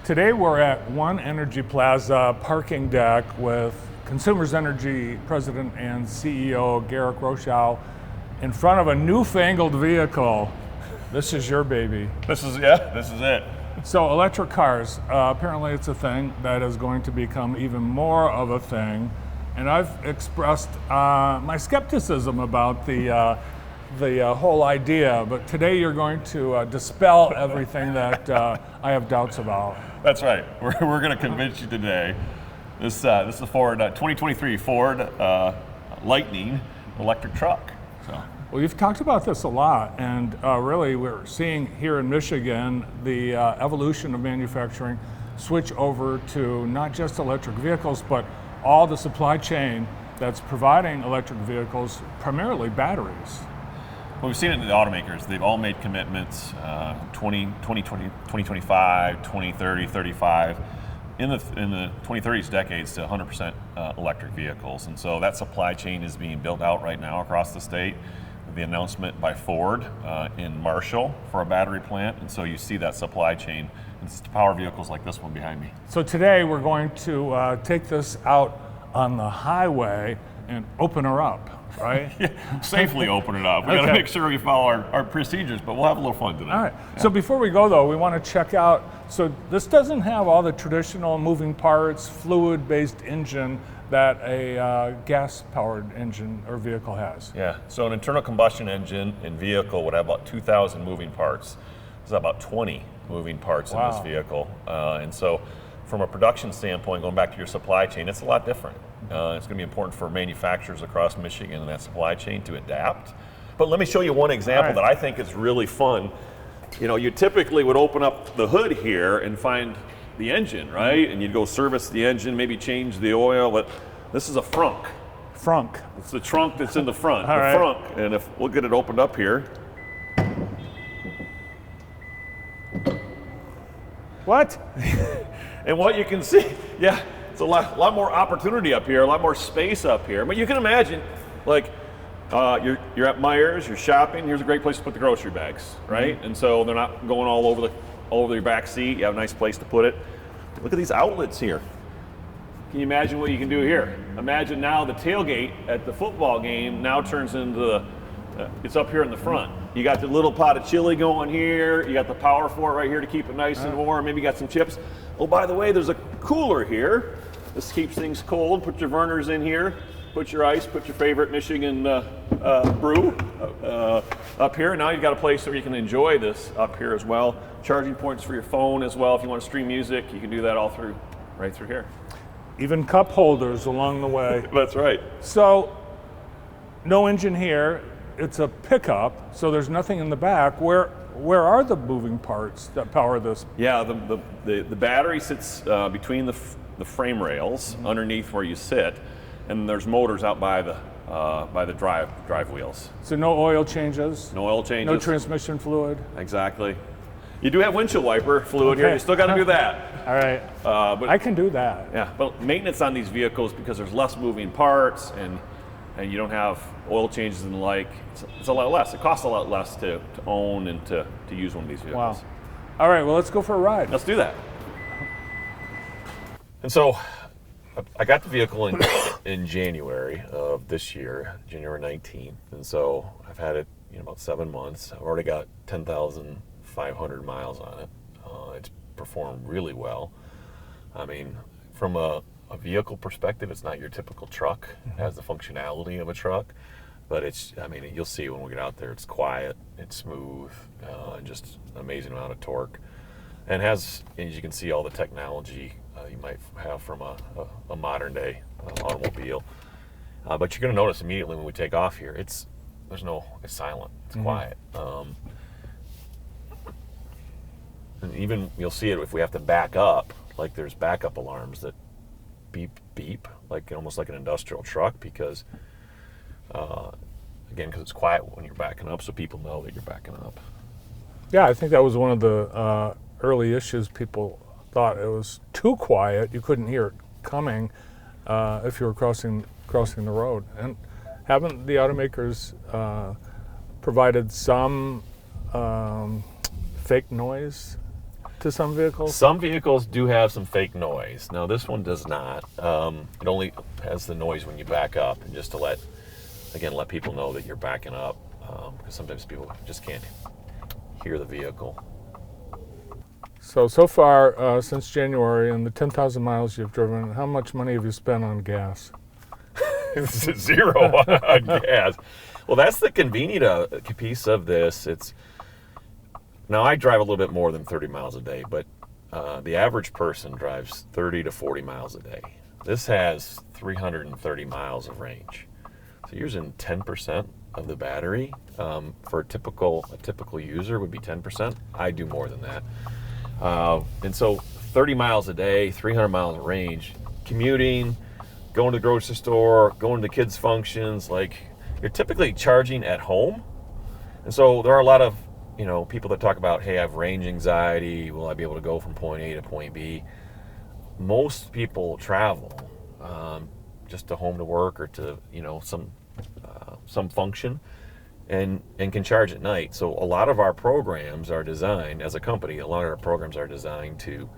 Today we're at One Energy Plaza parking deck with Consumers Energy President and CEO Garrick Rochow in front of a newfangled vehicle. This is your baby. This is it. So electric cars, apparently it's a thing that is going to become even more of a thing. And I've expressed my skepticism about the whole idea, but today you're going to dispel everything that I have doubts about. That's right. We're going to convince you today. This is a Ford 2023 Ford Lightning electric truck. So. Well, you've talked about this a lot, and really we're seeing here in Michigan the evolution of manufacturing switch over to not just electric vehicles, but all the supply chain that's providing electric vehicles, primarily batteries. Well, we've seen it in the automakers. They've all made commitments, 2025, 2030, 35, in the 2030s decades to 100% electric vehicles. And so that supply chain is being built out right now across the state. The announcement by Ford in Marshall for a battery plant. And so you see that supply chain. It's to power vehicles like this one behind me. So today we're going to take this out on the highway and open her up. Right? Yeah, safely open it up. We got to make sure we follow our procedures, but we'll have a little fun today. All right. Yeah. So before we go, though, we want to check out. So this doesn't have all the traditional moving parts, fluid-based engine that a gas-powered engine or vehicle has. Yeah. So an internal combustion engine in vehicle would have about 2,000 moving parts. There's about 20 moving parts in this vehicle, and so from a production standpoint, going back to your supply chain, it's a lot different. It's going to be important for manufacturers across Michigan and that supply chain to adapt. But let me show you one example that I think is really fun. You know, you typically would open up the hood here and find the engine, right? And you'd go service the engine, maybe change the oil, but this is a frunk. Frunk. It's the trunk that's in the front, All right. frunk. And if we'll get it opened up here. What? And what you can see, it's a lot more opportunity up here, a lot more space up here. But you can imagine, like, you're at Meijer's, you're shopping. Here's a great place to put the grocery bags, right? Mm-hmm. And so they're not going all over your back seat. You have a nice place to put it. Look at these outlets here. Can you imagine what you can do here? Imagine now the tailgate at the football game now turns into it's up here in the front. You got the little pot of chili going here. You got the power for it right here to keep it nice and warm. Maybe you got some chips. Oh, by the way, there's a cooler here. This keeps things cold. Put your Vernors in here. Put your ice. Put your favorite Michigan brew up here. Now you've got a place where you can enjoy this up here as well. Charging points for your phone as well. If you want to stream music, you can do that all right through here. Even cup holders along the way. That's right. So, no engine here. It's a pickup, so there's nothing in the back. Where are the moving parts that power this? Yeah, the battery sits between the frame rails underneath where you sit, and there's motors out by the drive wheels. So no oil changes? No oil changes. No transmission fluid? Exactly. You do have windshield wiper fluid here. You still got to do that. All right. But I can do that. Yeah, but maintenance on these vehicles, because there's less moving parts and you don't have oil changes and the like, it's a lot less. It costs a lot less to own and to use one of these vehicles. Wow. All right, well, let's go for a ride. Let's do that. And so I got the vehicle in January of this year, January 19th. And so I've had it about 7 months. I've already got 10,500 miles on it. It's performed really well. I mean, from a vehicle perspective, it's not your typical truck. It has the functionality of a truck, but you'll see when we get out there, it's quiet, it's smooth, and just an amazing amount of torque. And has, as you can see, all the technology you might have from a modern day automobile. But you're going to notice immediately when we take off here, it's silent, it's quiet. And even you'll see it if we have to back up, like there's backup alarms that beep, beep, almost like an industrial truck, because it's quiet when you're backing up, so people know that you're backing up. Yeah, I think that was one of the early issues. People thought it was too quiet. You couldn't hear it coming if you were crossing the road. And haven't the automakers provided some fake noise to some vehicles? Some vehicles do have some fake noise. Now this one does not. It only has the noise when you back up, and just to let people know that you're backing up, because sometimes people just can't hear the vehicle. So far, since January, and the 10,000 miles you've driven, how much money have you spent on gas? Zero on gas. Well, that's the convenient piece of this. Now I drive a little bit more than 30 miles a day, but the average person drives 30 to 40 miles a day. This has 330 miles of range. So you're using 10% of the battery. For a typical user would be 10%. I do more than that. And so 30 miles a day, 300 miles of range, commuting, going to the grocery store, going to kids' functions, like you're typically charging at home. And so there are a lot of people that talk about, hey, I have range anxiety. Will I be able to go from point A to point B? Most people travel just to home to work or to some function, and can charge at night. So a lot of our programs are designed, as a company, a lot of our programs are designed to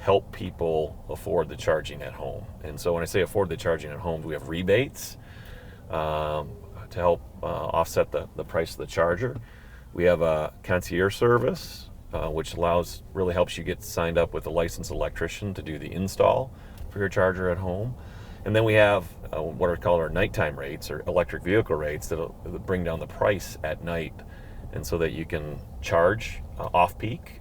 help people afford the charging at home. And so when I say afford the charging at home, we have rebates to help offset the price of the charger. We have a concierge service, which really helps you get signed up with a licensed electrician to do the install for your charger at home. And then we have what are called our nighttime rates, or electric vehicle rates, that bring down the price at night, and so that you can charge off-peak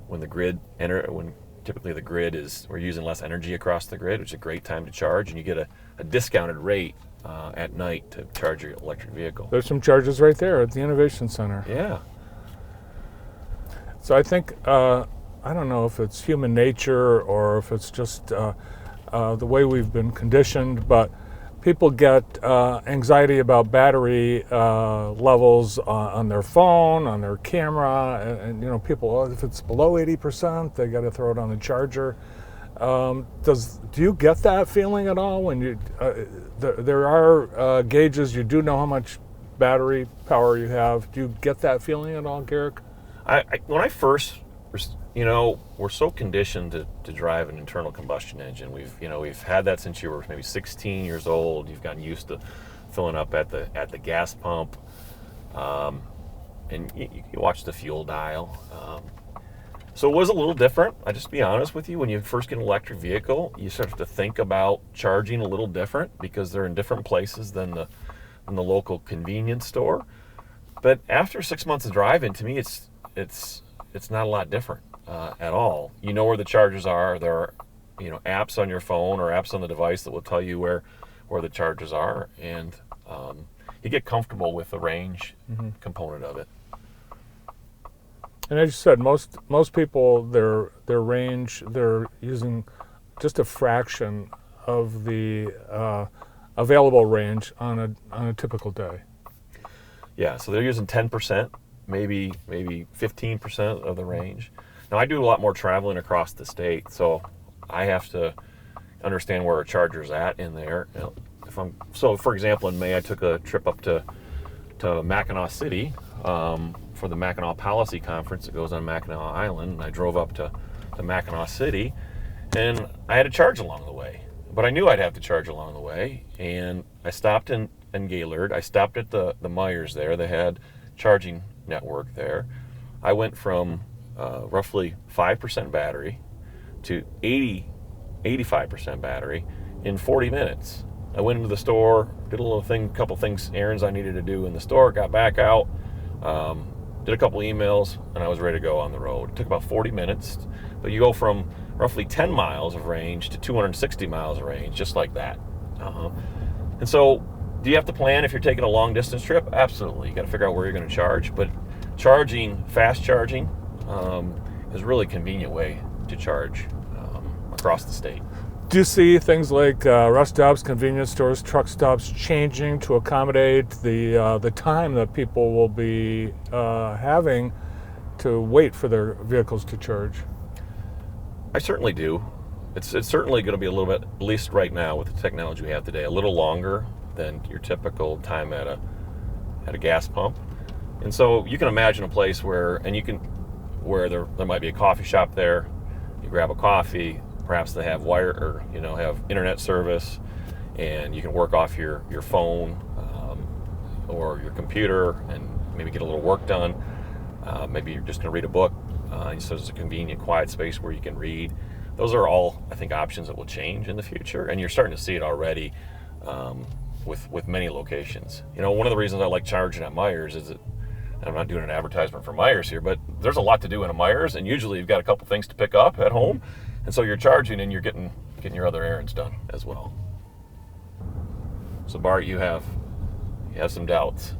when typically the grid we're using less energy across the grid, which is a great time to charge, and you get a discounted rate at night to charge your electric vehicle. There's some chargers right there at the Innovation Center. Yeah. So I think, I don't know if it's human nature or if it's just the way we've been conditioned, but people get anxiety about battery levels on their phone, on their camera, and people, if it's below 80%, they got to throw it on the charger. Do you get that feeling at all when you? There are gauges. You do know how much battery power you have. Do you get that feeling at all, Garrick? When I first, we're so conditioned to drive an internal combustion engine. We've had that since you were maybe 16 years old. You've gotten used to filling up at the gas pump, and you watch the fuel dial. So it was a little different. I just be honest with you. When you first get an electric vehicle, you start to think about charging a little different because they're in different places than the local convenience store. But after 6 months of driving, to me, it's not a lot different at all. You know where the chargers are. There are apps on your phone or apps on the device that will tell you where the chargers are, and you get comfortable with the range component of it. And as you said, most people, their range, they're using just a fraction of the available range on a typical day. Yeah, so they're using 10%, maybe 15% of the range. Now I do a lot more traveling across the state, so I have to understand where a charger's at in there. For example, in May I took a trip up to Mackinac City for the Mackinac Policy Conference that goes on Mackinac Island. And I drove up to Mackinac City, and I had to charge along the way. But I knew I'd have to charge along the way, and I stopped in Gaylord. I stopped at the Myers there. They had charging network there. I went from roughly 5% battery to 85% battery in 40 minutes. I went into the store, did a couple things, errands I needed to do in the store, got back out, did a couple emails, and I was ready to go on the road. It took about 40 minutes, but you go from roughly 10 miles of range to 260 miles of range, just like that. And so, do you have to plan if you're taking a long distance trip? Absolutely. You got to figure out where you're going to charge, but fast charging, is a really convenient way to charge across the state. Do you see things like rest stops, convenience stores, truck stops changing to accommodate the time that people will be having to wait for their vehicles to charge? I certainly do. It's certainly going to be a little bit, at least right now with the technology we have today, a little longer than your typical time at a gas pump. And so you can imagine a place where, and you can, where there might be a coffee shop there. You grab a coffee, perhaps they have have internet service, and you can work off your phone or your computer and maybe get a little work done. Maybe you're just going to read a book. So there's a convenient, quiet space where you can read. Those are all, I think, options that will change in the future, and you're starting to see it already with many locations. One of the reasons I like charging at Myers is that, I'm not doing an advertisement for Myers here, but there's a lot to do in a Myers, and usually you've got a couple things to pick up at home, and so you're charging and you're getting your other errands done as well. So Bart, you have some doubts.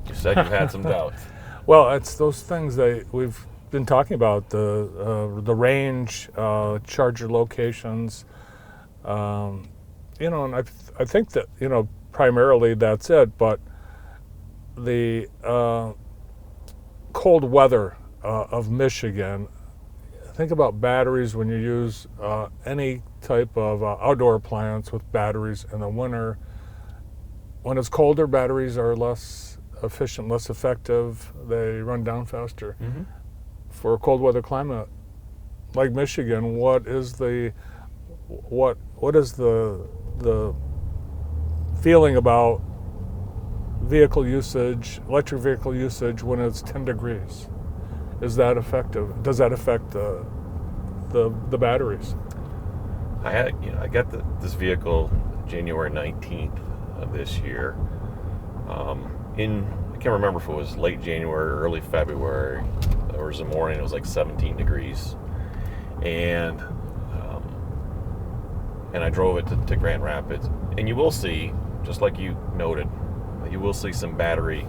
You said you had some doubts. Well, it's those things that we've been talking about, the range, charger locations, and I think that primarily that's it. But the cold weather of Michigan. Think about batteries when you use any type of outdoor appliance with batteries in the winter. When it's colder, batteries are less efficient, less effective. They run down faster. Mm-hmm. For a cold weather climate like Michigan, what is the feeling about vehicle usage, electric vehicle usage when it's 10 degrees? Is that effective? Does that affect the batteries? I got this vehicle January 19th of this year. I can't remember if it was late January or early February. There was a morning, it was like 17 degrees. And I drove it to Grand Rapids. And you will see, just like you noted, you will see some battery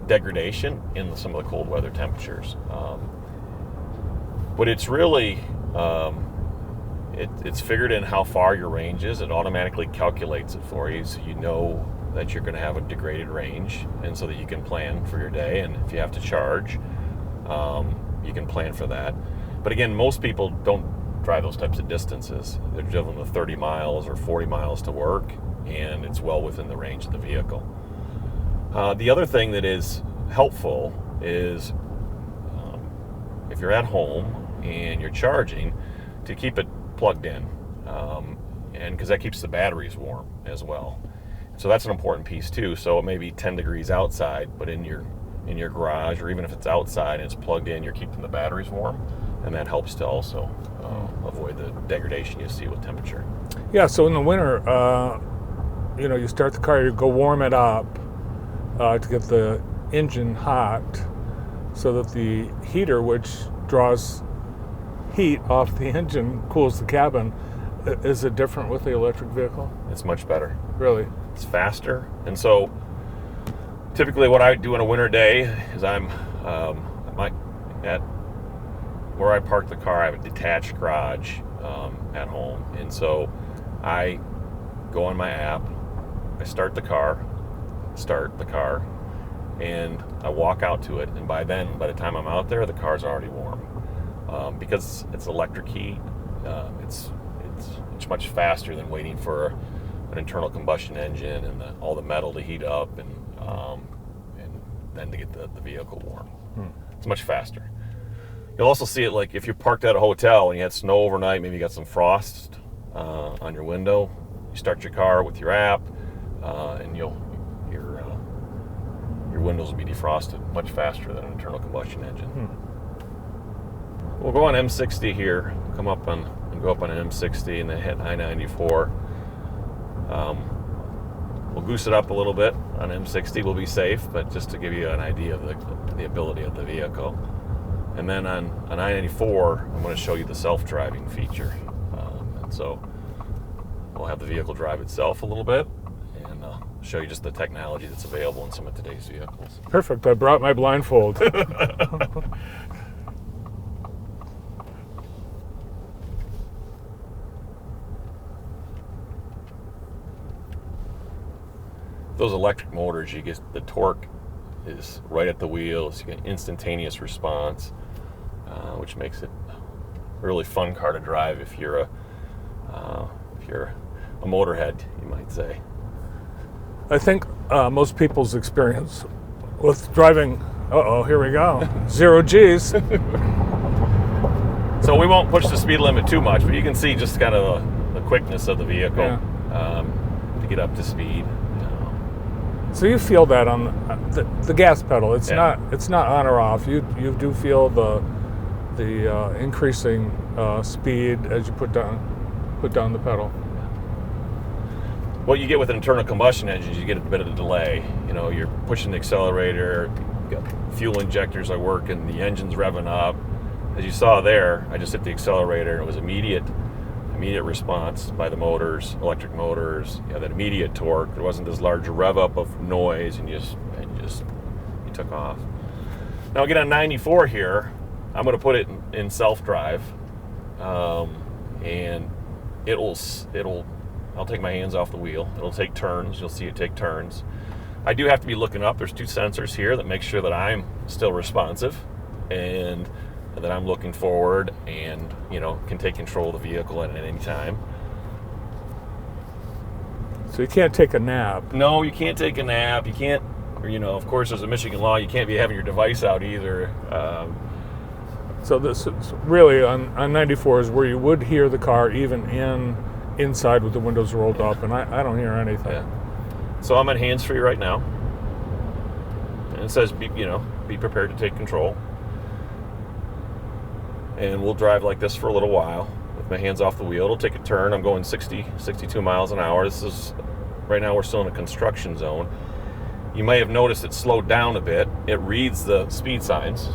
degradation in some of the cold weather temperatures. But it's really, it's figured in how far your range is. It automatically calculates it for you, so you know that you're going to have a degraded range, and so that you can plan for your day. And if you have to charge, you can plan for that. But again, most people don't drive those types of distances. They're driving the 30 miles or 40 miles to work, and it's well within the range of the vehicle. The other thing that is helpful is if you're at home and you're charging, to keep it plugged in, and because that keeps the batteries warm as well. So that's an important piece too. So it may be 10 degrees outside, but in your garage, or even if it's outside and it's plugged in, you're keeping the batteries warm, and that helps to also avoid the degradation you see with temperature. Yeah. So in the winter, you start the car, you go warm it up to get the engine hot, so that the heater, which draws heat off the engine, cools the cabin. Is it different with the electric vehicle? It's much better. Really? It's faster. And so typically what I do on a winter day is at where I park the car, I have a detached garage at home. And so I go on my app, I start the car, and I walk out to it. And by the time I'm out there, the car's already warm. Because it's electric heat, it's much faster than waiting for an internal combustion engine and all the metal to heat up and then to get the vehicle warm. It's much faster. You'll also see it like if you're parked at a hotel and you had snow overnight, maybe you got some frost on your window. You start your car with your app, and your windows will be defrosted much faster than an internal combustion engine. We'll go on M60 here, go up on an M60 and then hit I-94. We'll goose it up a little bit on M60. We'll be safe, but just to give you an idea of the ability of the vehicle. And then on I-94, I'm going to show you the self-driving feature. And so we'll have the vehicle drive itself a little bit, and show you just the technology that's available in some of today's vehicles. Perfect. I brought my blindfold. Those electric motors, you get the torque is right at the wheels. You get instantaneous response, which makes it a really fun car to drive if you're a motorhead, you might say. I think most people's experience with driving, here we go, 0 G's. So we won't push the speed limit too much, but you can see just kind of the quickness of the vehicle to get up to speed. So you feel that on the gas pedal. It's Yeah. not on or off. You do feel the increasing speed as you put down the pedal. What you get with an internal combustion engine is you get a bit of a delay. You know, you're pushing the accelerator, you got fuel injectors are working, the engine's revving up. As you saw there, I just hit the accelerator and it was immediate response by the motors, electric motors. You know, that immediate torque. There wasn't this large rev up of noise, and you took off. Now again on 94 here, I'm going to put it in self-drive, and I'll take my hands off the wheel. It'll take turns. You'll see it take turns. I do have to be looking up. There's 2 sensors here that make sure that I'm still responsive and that I'm looking forward and, can take control of the vehicle at any time. So you can't take a nap. No, you can't take a nap. You can't, of course, there's a Michigan law. You can't be having your device out either. So this is really on 94 is where you would hear the car even inside with the windows rolled up, and I don't hear anything. Yeah. So I'm on hands-free right now, and it says, be prepared to take control. And we'll drive like this for a little while with my hands off the wheel. It'll take a turn. I'm going 62 miles an hour. Right now we're still in a construction zone. You may have noticed it slowed down a bit. It reads the speed signs,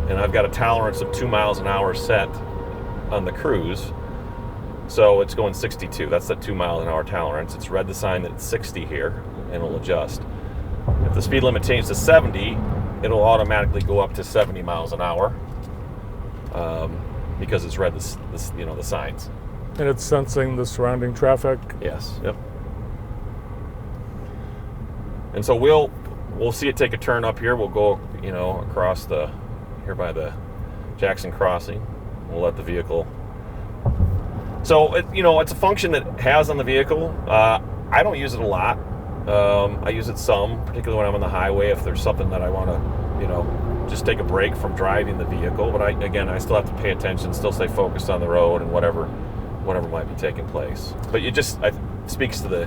and I've got a tolerance of 2 miles an hour set on the cruise. So it's going 62. That's that 2 mile an hour tolerance. It's read the sign that it's 60 here, and it'll adjust. If the speed limit changes to 70, it'll automatically go up to 70 miles an hour. Because it's read the signs. And it's sensing the surrounding traffic. Yes. Yep. And so we'll see it take a turn up here. We'll go, across here by the Jackson Crossing. We'll let the vehicle. So it's a function that it has on the vehicle. I don't use it a lot. I use it some, particularly when I'm on the highway. If there's something that I want to, just take a break from driving the vehicle, but I still have to pay attention, still stay focused on the road and whatever might be taking place. But it speaks to the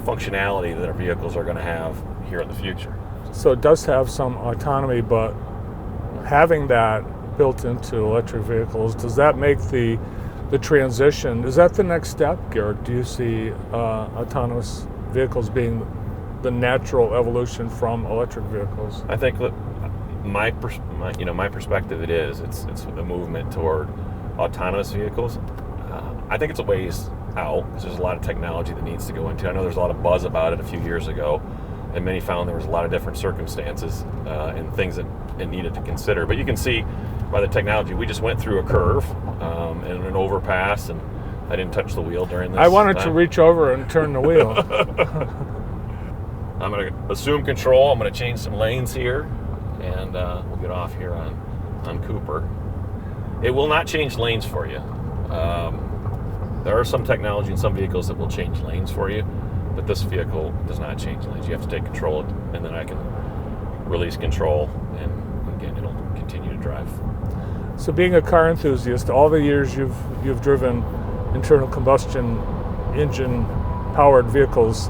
functionality that our vehicles are going to have here in the future. So it does have some autonomy, but having that built into electric vehicles, does that make the transition, is that the next step, Garrick? Do you see autonomous vehicles being the natural evolution from electric vehicles? I think that my perspective, it's the movement toward autonomous vehicles. I think it's a ways out because there's a lot of technology that needs to go into. I know there's a lot of buzz about it a few years ago, and many found there was a lot of different circumstances and things that it needed to consider. But you can see by the technology, we just went through a curve and an overpass, and I didn't touch the wheel during this. I wanted to reach over and turn the wheel. I'm going to assume control. I'm going to change some lanes here, and we'll get off here on Cooper. It will not change lanes for you. There are some technology in some vehicles that will change lanes for you, but this vehicle does not change lanes. You have to take control, and then I can release control, and again, it'll continue to drive. So being a car enthusiast, all the years you've driven internal combustion engine powered vehicles,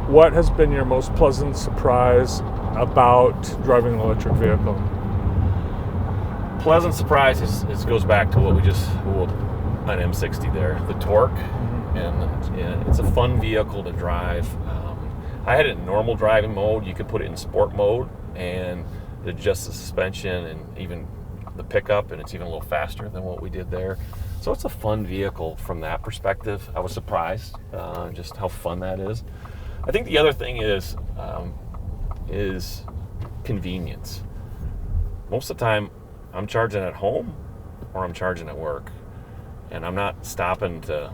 what has been your most pleasant surprise about driving an electric vehicle? Pleasant surprise goes back to what we just on M60 there, the torque, and it's a fun vehicle to drive. I had it in normal driving mode. You could put it in sport mode and adjust the suspension and even the pickup, and it's even a little faster than what we did there. So it's a fun vehicle from that perspective. I was surprised just how fun that is. I think the other thing is convenience. Most of the time, I'm charging at home or I'm charging at work, and I'm not stopping to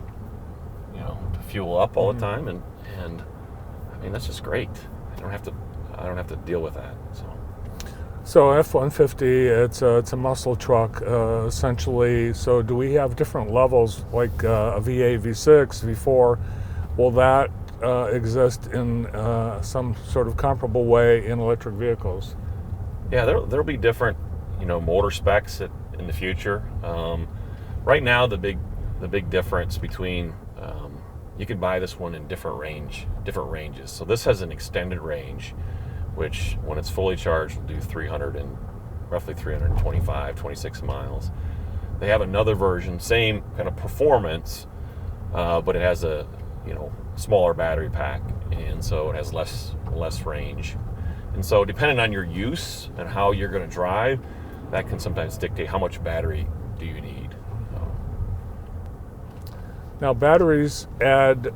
fuel up all the time, and I mean that's just great. I don't have to deal with that. So F-150, it's a muscle truck essentially. So do we have different levels like a V8, V6, V4? Will that exist in some sort of comparable way in electric vehicles? Yeah, there'll be different, motor specs in the future. Right now, the big difference between you can buy this one in different ranges. So this has an extended range, which when it's fully charged will do roughly 325, 26 miles. They have another version, same kind of performance, but it has a smaller battery pack, and so it has less range. And so depending on your use and how you're going to drive, that can sometimes dictate how much battery do you need. Now, batteries add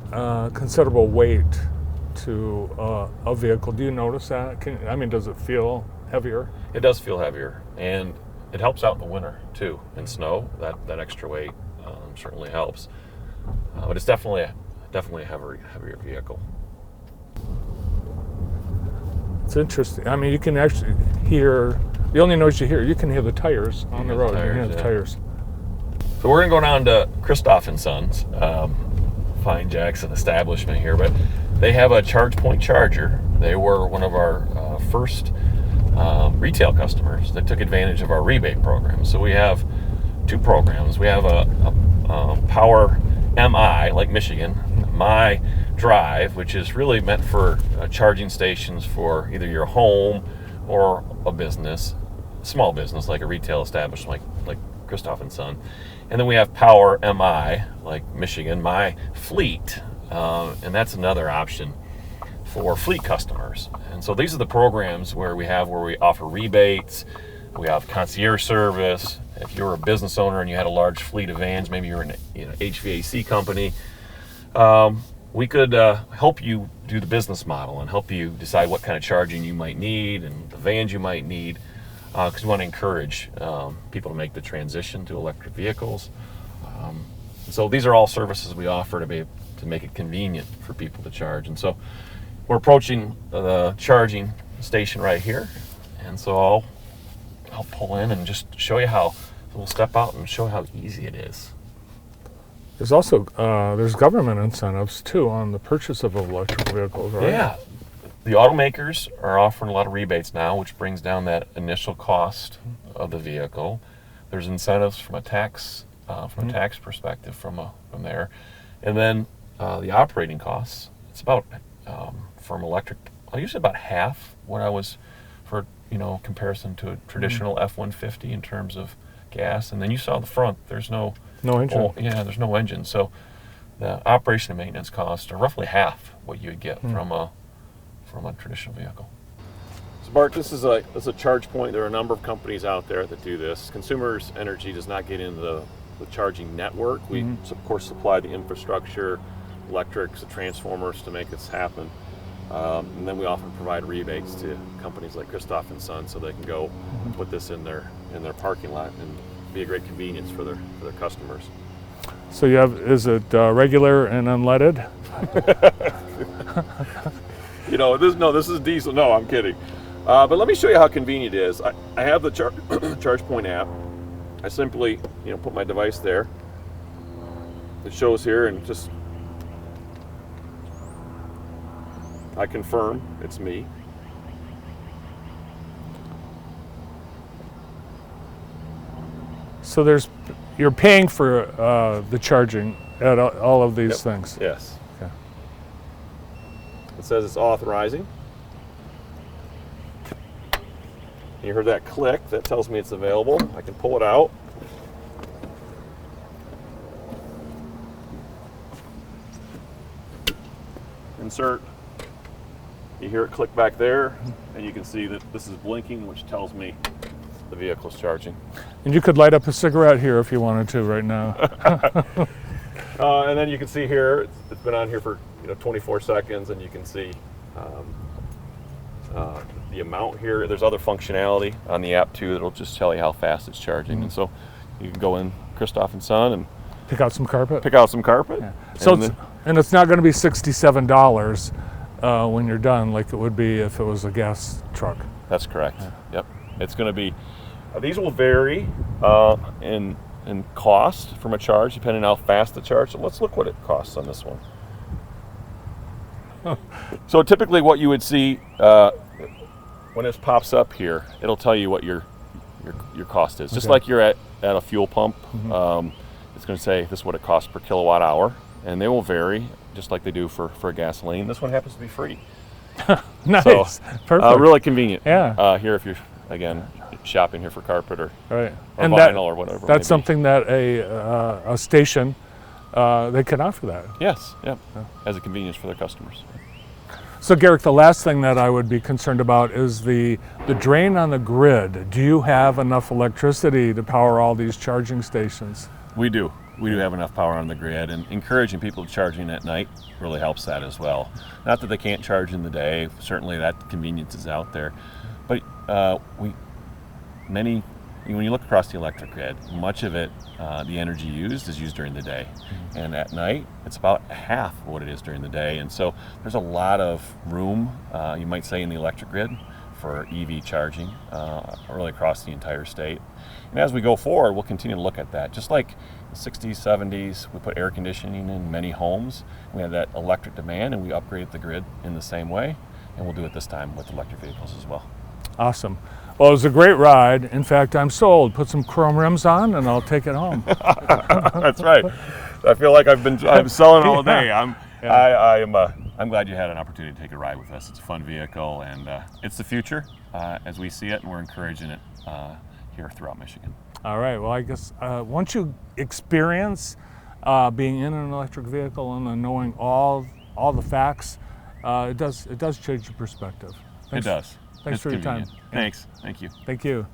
considerable weight to a vehicle. Do you notice that? Does it feel heavier? It does feel heavier, and it helps out in the winter too. In snow, that extra weight certainly helps. But it's definitely a heavier vehicle. It's interesting. You can actually hear, the only noise you can hear the tires on the road. You can hear the tires. So we're going to go down to Christoph & Sons, fine Jackson establishment here, but they have a charge point charger. They were one of our first retail customers that took advantage of our rebate program. So we have two programs. We have a Power MI, like Michigan, My Drive, which is really meant for charging stations for either your home or a business, small business like a retail establishment like Christoph & Son. And then we have Power MI, like Michigan, My Fleet, and that's another option for fleet customers. And so these are the programs where we offer rebates, we have concierge service. If you're a business owner and you had a large fleet of vans, maybe you're an HVAC company, we could help you do the business model and help you decide what kind of charging you might need and the vans you might need, because we want to encourage people to make the transition to electric vehicles. So these are all services we offer to make it convenient for people to charge. And so we're approaching the charging station right here, and so I'll pull in and just show you how. We'll step out and show how easy it is. There's also there's government incentives too on the purchase of electric vehicles, right? Yeah, the automakers are offering a lot of rebates now, which brings down that initial cost of the vehicle. There's incentives from a tax perspective from there, and then the operating costs. It's about from electric, usually about half what I was for comparison to a traditional F-150 in terms of gas. And then you saw the front. There's no engine. There's no engine. So the operation and maintenance costs are roughly half what you would get from a traditional vehicle. So Bart, this is a charge point. There are a number of companies out there that do this. Consumers Energy does not get into the charging network. We of course supply the infrastructure, electrics, the transformers to make this happen. And then we often provide rebates to companies like Christoph & Son so they can go put this in their parking lot and be a great convenience for their customers. So is it regular and unleaded? This is diesel. No, I'm kidding. But let me show you how convenient it is. I have the Charge Point app. I simply put my device there. It shows here, and just I confirm it's me. So you're paying for the charging at all of these things. Yes. Okay. It says it's authorizing. You heard that click. That tells me it's available. I can pull it out. Insert. You hear it click back there, and you can see that this is blinking, which tells me the vehicle's charging. And you could light up a cigarette here if you wanted to right now. And then you can see here, it's been on here for 24 seconds, and you can see the amount here. There's other functionality on the app too that'll just tell you how fast it's charging. And so you can go in Christoph & Son and pick out some carpet. Yeah. So it's not going to be $67 when you're done like it would be if it was a gas truck. That's correct. Yeah. Yep. It's going to be. These will vary in cost from a charge depending on how fast the charge. So let's look what it costs on this one. So typically what you would see when this pops up here, it'll tell you what your cost is. Just Okay. like you're at a fuel pump, it's going to say this is what it costs per kilowatt hour, and they will vary just like they do for gasoline. This one happens to be free. Nice. So, Perfect. really convenient. Yeah. Here if you're, again, shopping here for carpet or Right. or And vinyl or whatever. it may be. that's something that a station, they can offer that. Yes, yeah, as a convenience for their customers. So Garrick, the last thing that I would be concerned about is the drain on the grid. Do you have enough electricity to power all these charging stations? We do. We do have enough power on the grid, and encouraging people charging at night really helps that as well. Not that they can't charge in the day, certainly that convenience is out there, but when you look across the electric grid, much of it, the energy used is used during the day, and at night it's about half of what it is during the day, and so there's a lot of room, you might say, in the electric grid for EV charging really across the entire state. And as we go forward, we'll continue to look at that. Just like the 60s, 70s, we put air conditioning in many homes. We had that electric demand, and we upgraded the grid in the same way, and we'll do it this time with electric vehicles as well. Awesome. Well, it was a great ride. In fact, I'm sold. Put some chrome rims on, and I'll take it home. That's right. I feel like I'm selling all day. I'm glad you had an opportunity to take a ride with us. It's a fun vehicle, and it's the future as we see it, and we're encouraging it here throughout Michigan. All right. Well, I guess once you experience being in an electric vehicle and then knowing all the facts, it does change your perspective. Thanks. It does. Thanks It's for your time. convenient. Thanks. Thank you. Thank you.